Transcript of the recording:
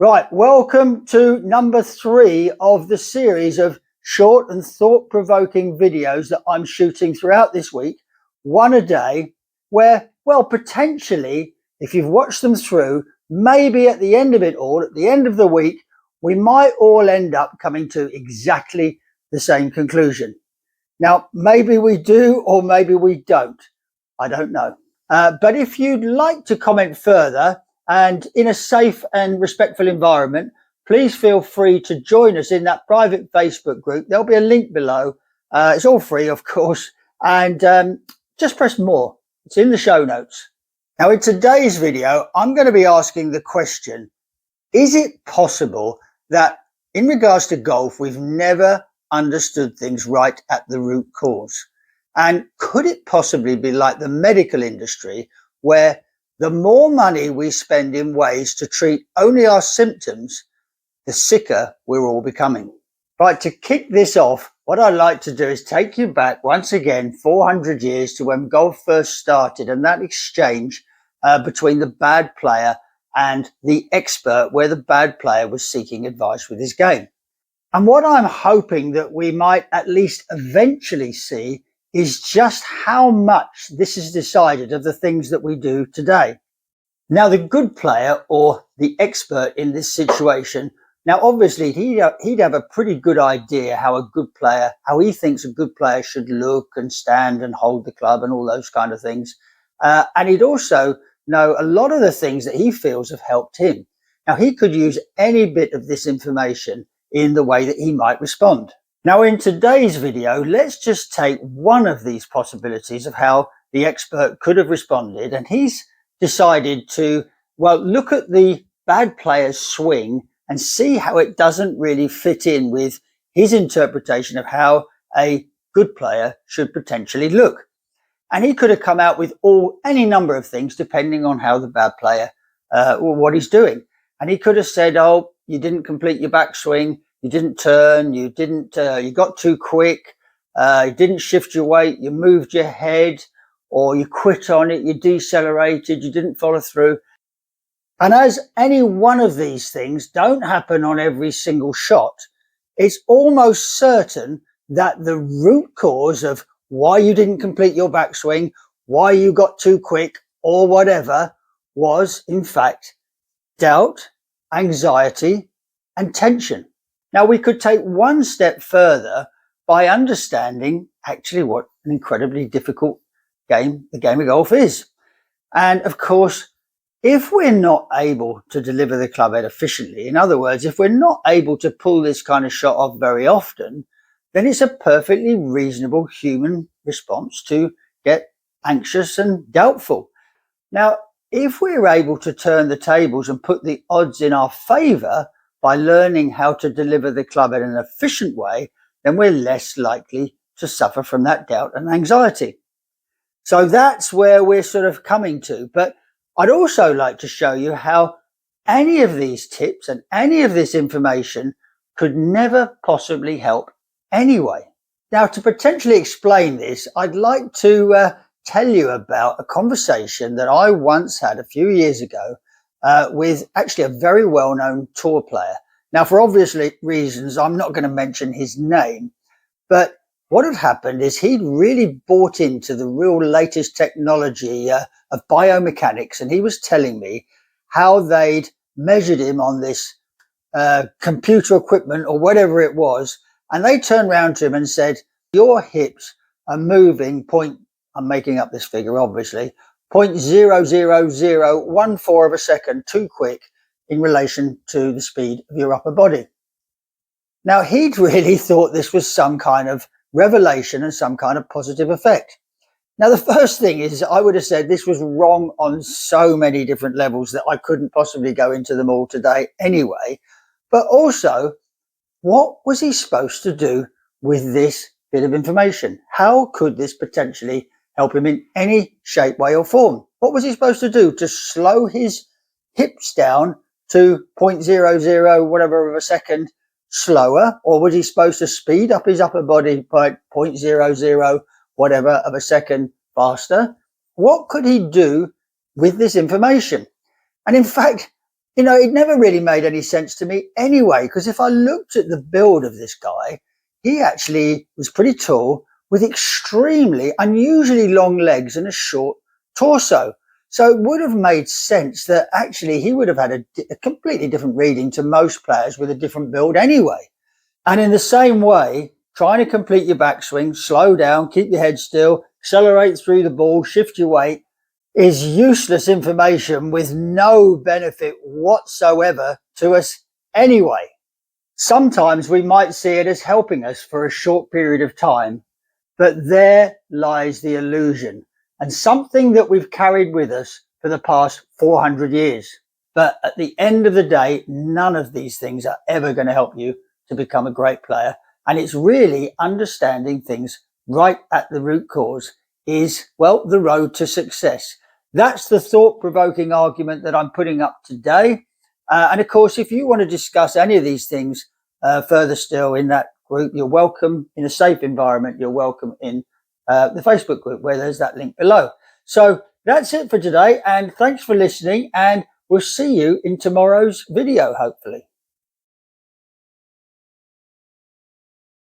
Right, welcome to number 3 of the series of short and thought-provoking videos that I'm shooting throughout this week, one a day, where, well, potentially, if you've watched them through, maybe at the end of it all, at the end of the week, we might all end up coming to exactly the same conclusion. Now, maybe we do or maybe we don't. I don't know. But if you'd like to comment further, and in a safe and respectful environment, please feel free to join us in that private Facebook group. There'll be a link below. It's all free, of course. And just press more. It's in the show notes. Now, in today's video, I'm going to be asking the question, is it possible that in regards to golf, we've never understood things right at the root cause? And could it possibly be like the medical industry, where the more money we spend in ways to treat only our symptoms, the sicker we're all becoming? Right, to kick this off, what I'd like to do is take you back once again 400 years to when golf first started, and that exchange between the bad player and the expert, where the bad player was seeking advice with his game. And what I'm hoping that we might at least eventually see is just how much this is decided of the things that we do today. Now, the good player, or the expert in this situation, now obviously he'd have a pretty good idea how he thinks a good player should look and stand and hold the club and all those kind of things. And he'd also know a lot of the things that he feels have helped him. Now, he could use any bit of this information in the way that he might respond. Now, in today's video, let's just take one of these possibilities of how the expert could have responded. And he's decided to, well, look at the bad player's swing and see how it doesn't really fit in with his interpretation of how a good player should potentially look. And he could have come out with any number of things depending on how the bad player or what he's doing. And he could have said, oh, you didn't complete your backswing, you didn't turn, you got too quick, you didn't shift your weight, you moved your head, or you quit on it, you decelerated, you didn't follow through. And as any one of these things don't happen on every single shot, it's almost certain that the root cause of why you didn't complete your backswing, why you got too quick, or whatever, was in fact doubt, anxiety, and tension. Now, we could take one step further by understanding actually what an incredibly difficult game the game of golf is. And of course, if we're not able to deliver the club head efficiently, in other words, if we're not able to pull this kind of shot off very often, then it's a perfectly reasonable human response to get anxious and doubtful. Now, if we're able to turn the tables and put the odds in our favor by learning how to deliver the club in an efficient way, then we're less likely to suffer from that doubt and anxiety. So that's where we're sort of coming to. But I'd also like to show you how any of these tips and any of this information could never possibly help anyway. Now, to potentially explain this, I'd like to tell you about a conversation that I once had a few years ago with actually a very well-known tour player. Now, for obvious reasons, I'm not going to mention his name, but what had happened is he'd really bought into the real latest technology of biomechanics, and he was telling me how they'd measured him on this computer equipment or whatever it was, and they turned around to him and said, your hips are moving I'm making up this figure, obviously, 0.00014 of a second too quick in relation to the speed of your upper body. Now, he'd really thought this was some kind of revelation and some kind of positive effect. Now, the first thing is I would have said this was wrong on so many different levels that I couldn't possibly go into them all today anyway. But also, what was he supposed to do with this bit of information? How could this potentially help him in any shape, way or form? What was he supposed to do? To slow his hips down to 0.00 whatever of a second slower? Or was he supposed to speed up his upper body by 0.00 whatever of a second faster? What could he do with this information? And in fact, You know, it never really made any sense to me anyway, because if I looked at the build of this guy, he actually was pretty tall with extremely unusually long legs and a short torso. So it would have made sense that actually he would have had a completely different reading to most players with a different build anyway. And in the same way, trying to complete your backswing, slow down, keep your head still, accelerate through the ball, shift your weight, is useless information with no benefit whatsoever to us anyway. Sometimes we might see it as helping us for a short period of time, but there lies the illusion and something that we've carried with us for the past 400 years. But at the end of the day, none of these things are ever going to help you to become a great player. And it's really understanding things right at the root cause is, well, the road to success. That's the thought-provoking argument that I'm putting up today. And of course, if you want to discuss any of these things further still in that group, you're welcome in a safe environment. You're welcome in the Facebook group where there's that link below. So that's it for today. And thanks for listening. And we'll see you in tomorrow's video, hopefully.